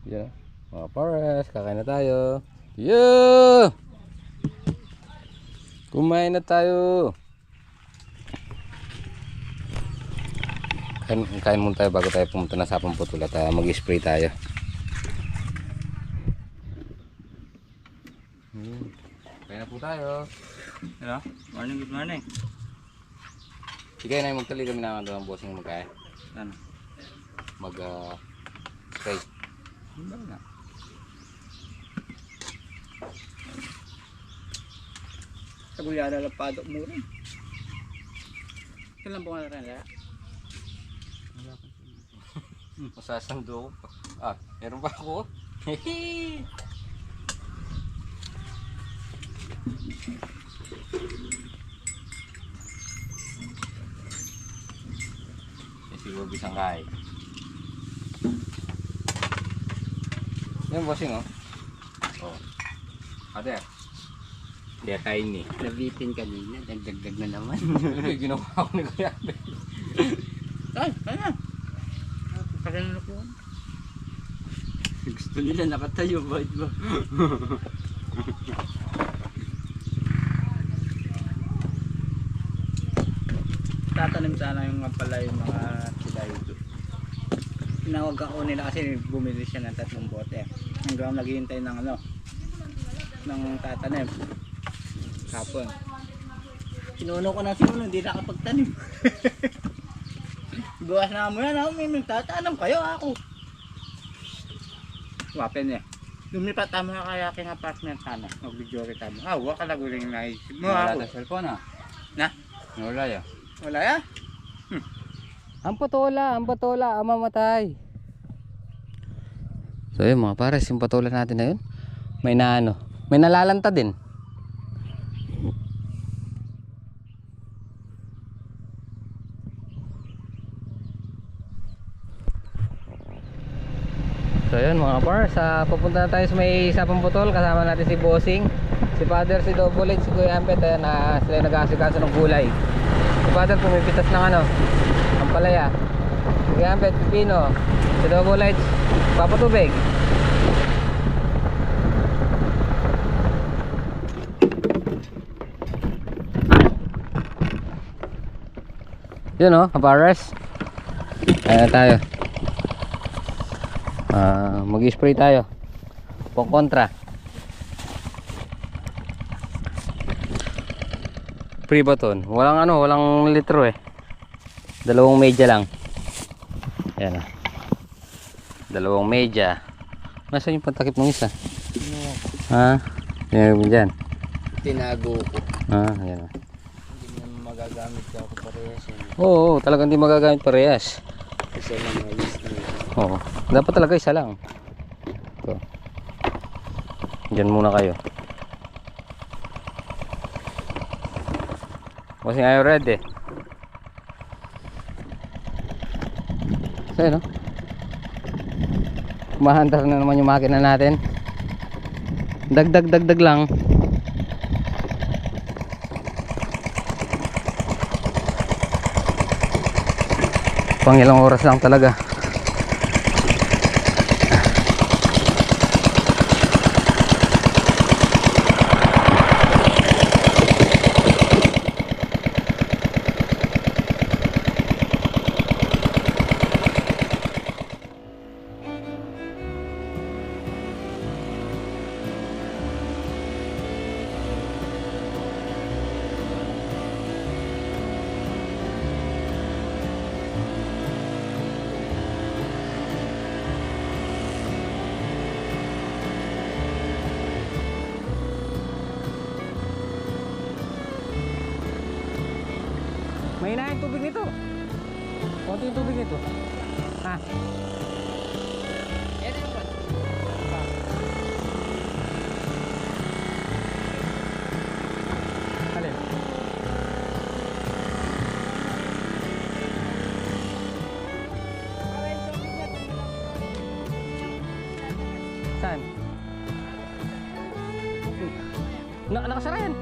Yan. Mga pares, kakain na tayo. Yeah! Kumain na tayo. Kain muna tayo bago tayo pumunta na sa Pamputol at mag-spray tayo. Kain na po tayo. Hello? Morning, good morning. Sige na, magtali kami na ng bossing magkain. Ano? Spray. Hindi na. Sa gulyada lang padok mo rin. Kailan po nga rin kaya? Masasando ko. Meron pa ako. Hehe. Siguro bisang kain. Yan bossing oh. Oh. Ate. Kaya kain ni. Nabitin kanina, dagdag na naman. Ginawa ko ni Kuya Abe. Ay, kaya. Kaya po. Gusto nila nakatayo, bakit ba? Tatanim sana yung pala yung mga sila ito. Tinawag ako nila kasi bumili siya ng 3 bote. Hanggang naghihintay ng ng tatanim. Kapon. Sinuno ko na sinuno, hindi nakapagtanim. Bukas na mo yan, may nagtatanam kayo ako. Wapen eh. Lumipat tama na kaya king apartment sana. Mag-video kita mo. Wala ka naguling naisip mo Wala ako. na cellphone ah. Na? Wala ya. Wala ya? Ang patola, mamatay. So yun mga pares, yung patola natin na yun. May nalalanta din. So yun mga pares, pupunta na tayo sa may Sapang Putol. Kasama natin si Bossing, si Father, si Double H, si Kuya Ampet. Ayan, sila nag-aasikaso ng gulay. Si Father pumipitas ng ang palaya. Si Kuya Ampet, pipino. Si Double H, papatubig. Yun o, kapares. Ayan tayo. Mag-spray tayo. Pong kontra. Free baton. Walang litro eh. 2 medya lang. Ayan o. 2 medya. Nasaan yung pantakip ng isa? Yan mo dyan. Tinago ko. Ayan o. Hindi mo magagamit ka ako parehas yan. Oo, talagang hindi magagamit parehas. Kasi lang ayos na yun. Oo. Dapat talaga isa lang. Ito. Diyan muna kayo. Kasi ayaw red eh. So yun o. Kumahandar na naman yung makina natin. Dagdag lang. Pang ilang oras lang talaga. Mahina yung tubig nito. Konti yung tubig nito. Alin? Saan? Nakasara yan.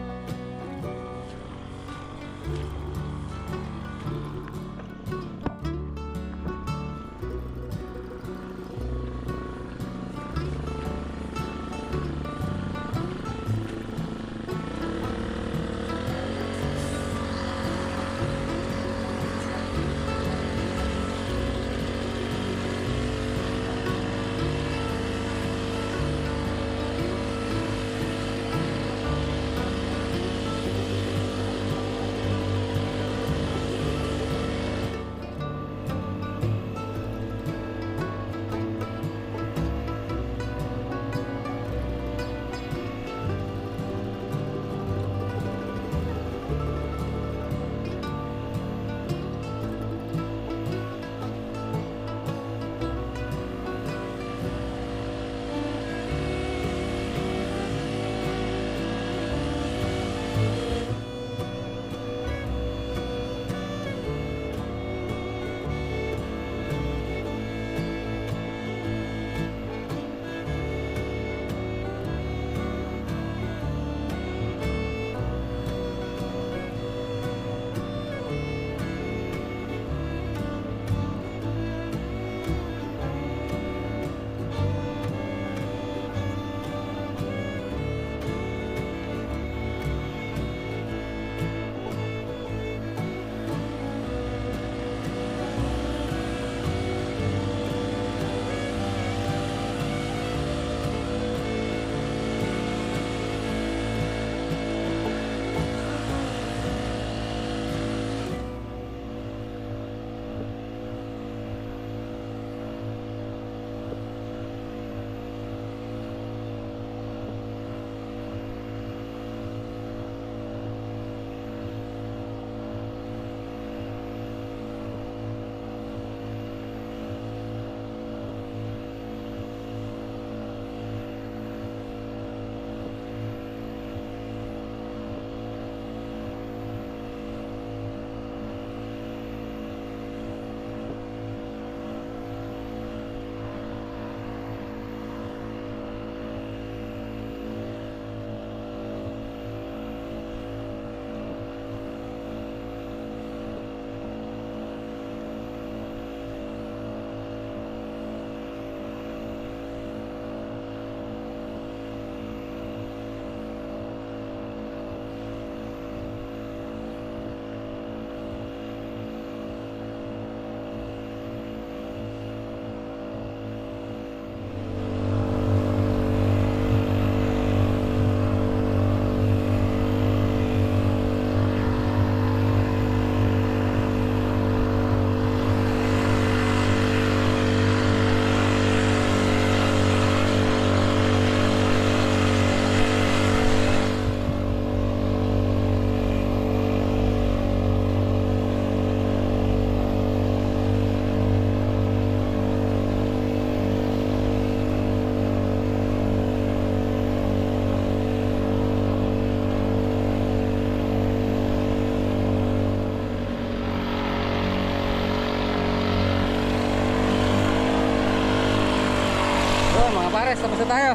mga pares, tapos na tayo.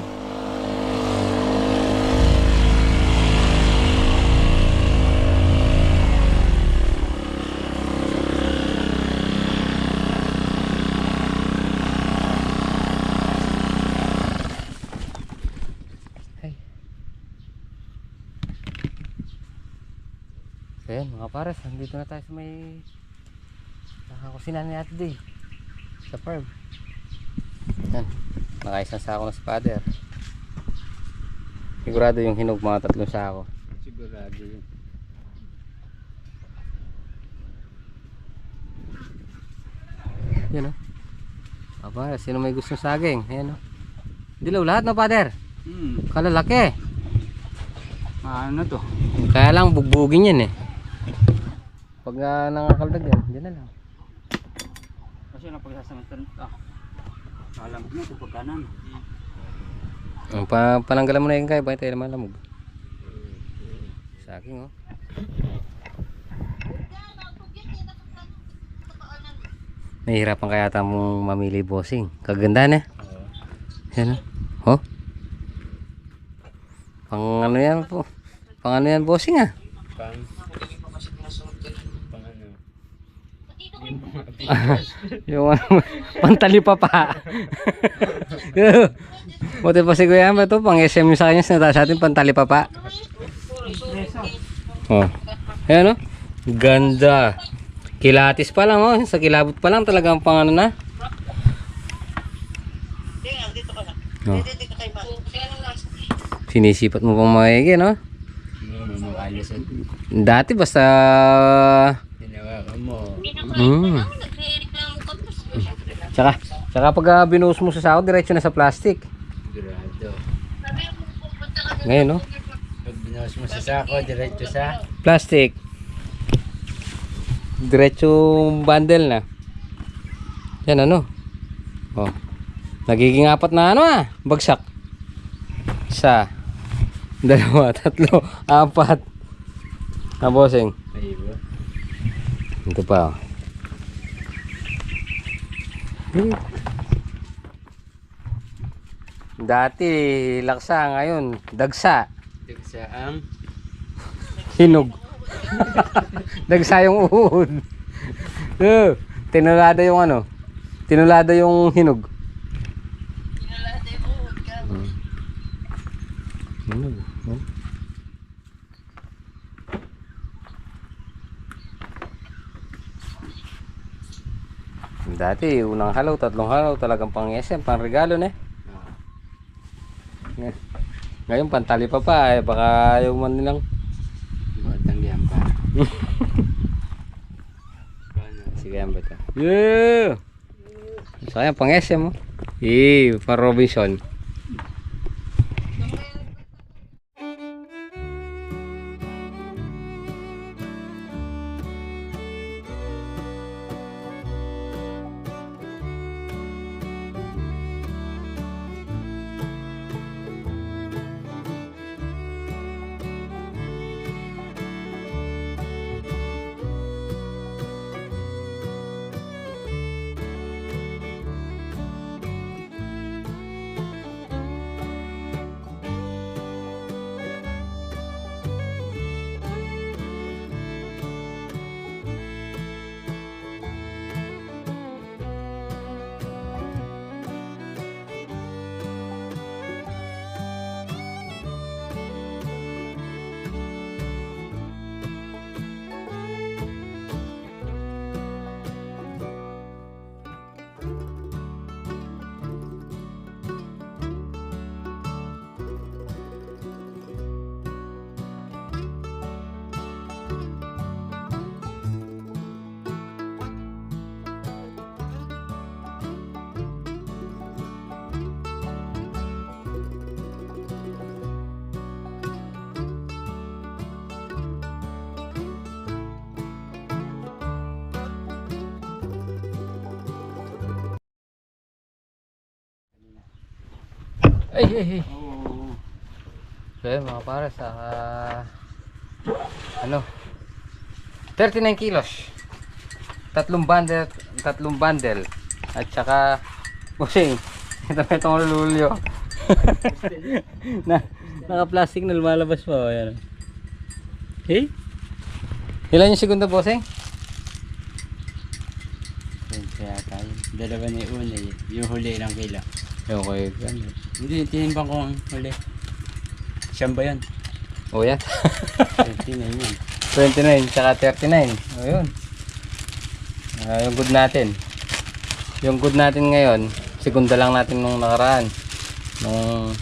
Hey. So yan mga pares, nandito na tayo sa may kusina ni Ate Day sa farm. Yan, nakaisang sako na si Father. Sigurado yung hinog mga 3 sako. Sigurado yun. Yan o. Aba, sino may gustong saging? Yan o. Dilaw lahat no, Father? Kalalaki. Ano to? Kaya lang bugbugin yan eh. Pag nangakaldag yan, dyan na lang. Kasi napagsasamantan alam ko na ito pagkanan. Pananggalan mo na yung kaya, bakit tayo naman lamog? Saging oh. Nahihirapan kaya ata mong mamili bossing. Kaganda na. Yan oh. Pang ano yan po? Pang ano yan bossing ah? Pang Yung ano, pantalipa pa. Buti pa si Kuya Ambe to, pang SM yung sa kanya, sinata sa atin pantalipa pa. Oh. Ayan oh. Ganda. Kilatis pa lang oh, sa kilabot pa lang talagang pang ano na. Oh. Sinisipat mo pang maigi no? Dati basta Tsaka pag binuhos mo sa sako, diretso na sa plastic. Sigurado. Ngayon, no? Pag binuhos mo sa sako, diretso sa Plastic. Diretso bundle na. Yan, ano? Oh. Nagiging 4 na ano ah. Bagsak. 1, 2, 3, 4. Bossing. ayun. Ito pa oh. Dati laksa, ngayon dagsa. Dagsa ang Hinog. Dagsa yung uhod. Tinulada yung ano? Tinulada yung hinog. Tinulada yung uhod ka. Hinog. Dati unang halaw, 3 halaw, talagang pang SM, pang regalo na. Ngayon pantali pa eh, baka yung man nilang matanggihan pa. sige yan ba ito? Yeah! Sayang pang SM mo. Pang Robinson. Ay. Oo. So yun mga pares, ano 39 kilos, 3 bundle at saka bossing Ito pa itong lulyo. Naka-plastic na lumalabas pa. Ayan. Okay? Ilan yung segunda, bossing? Kaya tayo. Dalawa na yung una eh. Yung huli ng kilo. Okay. Hindi, tinimbang ko ang huli. Siyam ba yan? O yan. 29 yun. 29 tsaka 39. O yun. Yung good natin. Yung good natin ngayon, segunda lang natin nung nakaraan. Nung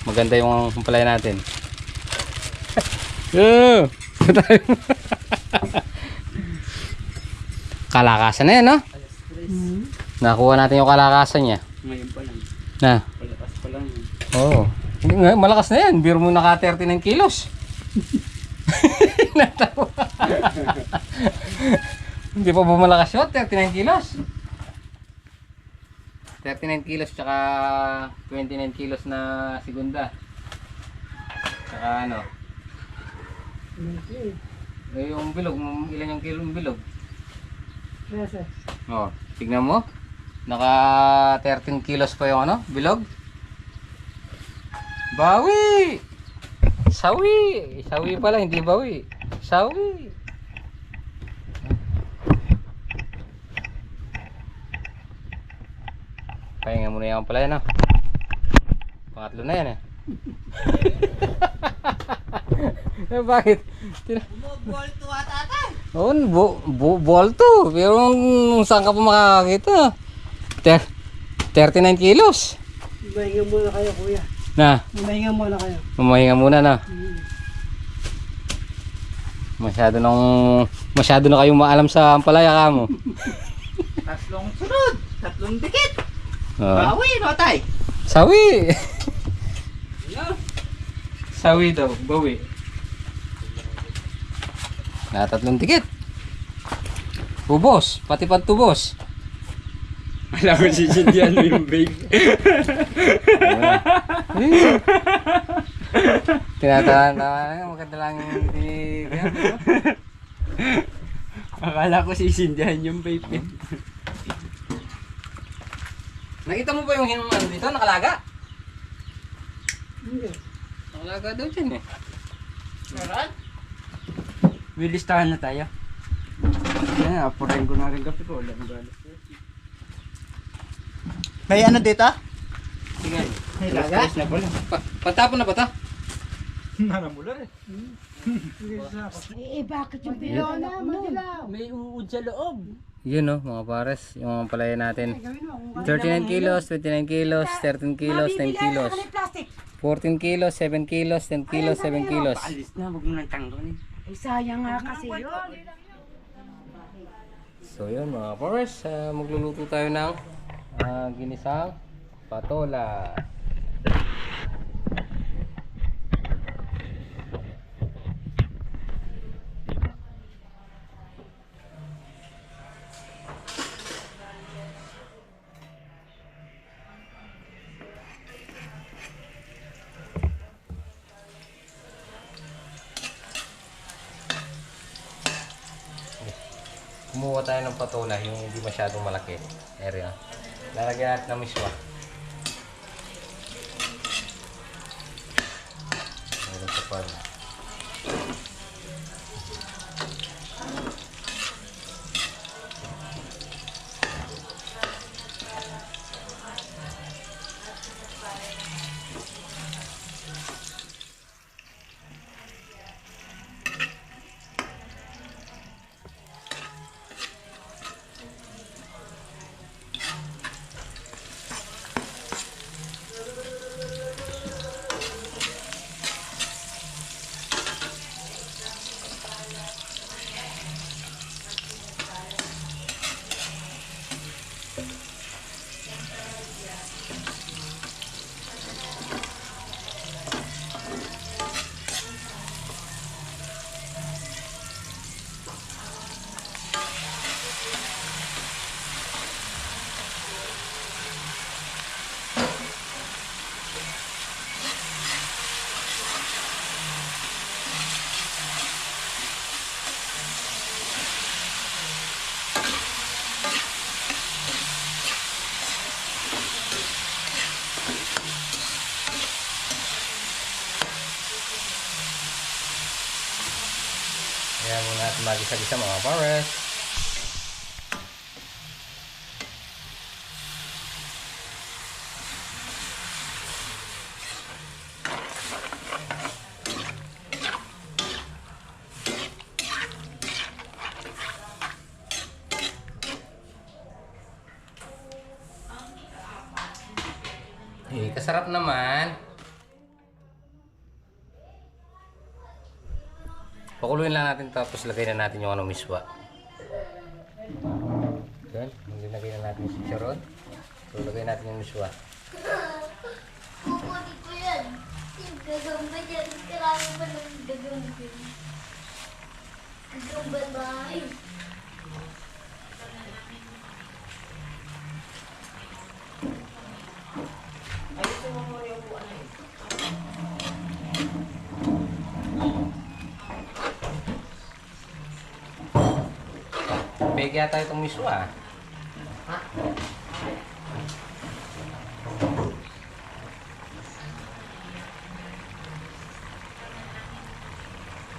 maganda yung palay natin. Kalakasan na yan, no? Nakuha natin yung kalakasan niya. Ngayon pa lang. Na. Palakas pa lang yun. Oo. Hindi nga, malakas na yan. Biro mo naka 39 kilos. Natawa. Hindi pa ba malakas yun? 39 kilos. 39 kilos tsaka 29 kilos na segunda. Tsaka ano? Yung bilog, ilan yung kilo yung bilog? Oh, tignan mo. Naka 13 kilos pa yung ano, bilog. Bawi! Sawi! Sawi pala, hindi bawi. Sawi! Pahinga muna yan pala yan, ah. Pangatlo na yan, eh. Bakit? Bumubolto ata tayo. Oo, bolto. Pero saan ka pa makakakita? 39 kilos. Mahinga muna kayo, kuya. Na, Mahinga muna kayo. mamahinga muna na. Masyado na kayong maalam sa ampalaya ka mo. Tatlong sunod. Tatlong dikit. Oh. Bawi, no tay? Sawi! Sawi daw, bawi. Tatlong tikit. Ubos, pati pantubos. Alam ko si Jindian mo yung babe. Tinatahan, maganda lang yung Akala ko si Jindian yung babe. Nakita mo ba yung ano dito, nakalaga? Hindi. Nakalaga daw dyan eh. Meron? Wilistahan na tayo. Yan, apurahin ko na rin kape ko. Wala nang galas. May ano dito? Sige. May laga? Na pala. Patapon na ba ito? Bakit yung pilona? Madilaw. May uud sa loob. Yun oh, mga pares, yung palaya natin. Gawin mo. 39 kilos, 29 kilos, 13 kilos, 10 kilos. Plastic. 14 kilos, 7 kilos, 10 kilos, 7 kilos. Paalis na, huwag mo nang tanggalin. Ay, sayang nga kasi yun. So yun mga pares, magluluto tayo ng ginisang patola. Kumuha tayo ng patola, yung hindi masyadong malaki area. Lalagyan natin ng miswa. Meron sa pan. Kaya muna natin magisa-gisa mga pares. Kasarap naman. Pakuluin lang natin tapos lagay na natin yung miswa. Yan, lagay na natin yung chicharon. So lagay natin yung miswa. Kukunin ko yan. Yung gagamba dyan. Kailangan ba ng gagamba? Gagamba tayo. Big yata itong miswa.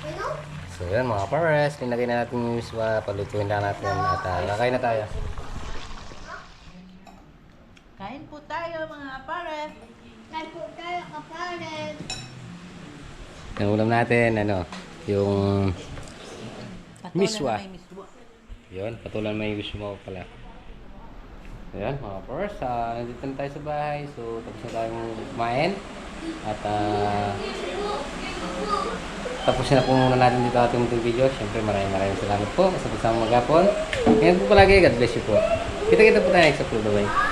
Ano? So yan mga pares, nilagay na natin yung miswa, palutuin lang natin at lakay na tayo. Kain po tayo mga pare. Kain po tayo, kapalit. Yung ulam natin, yung Patulan Miswa. na may miswa. yun, patulan may gusto mo pala. Ayan mga pares, nandito na tayo sa bahay. So tapos na tayong kumain. At tapos na po muna natin dito ating munting video. Siyempre maraming salamat po sa pagsama maghapon. Ngayon po palagi, God bless you po. Kita-kita po tayo next upload. Bye.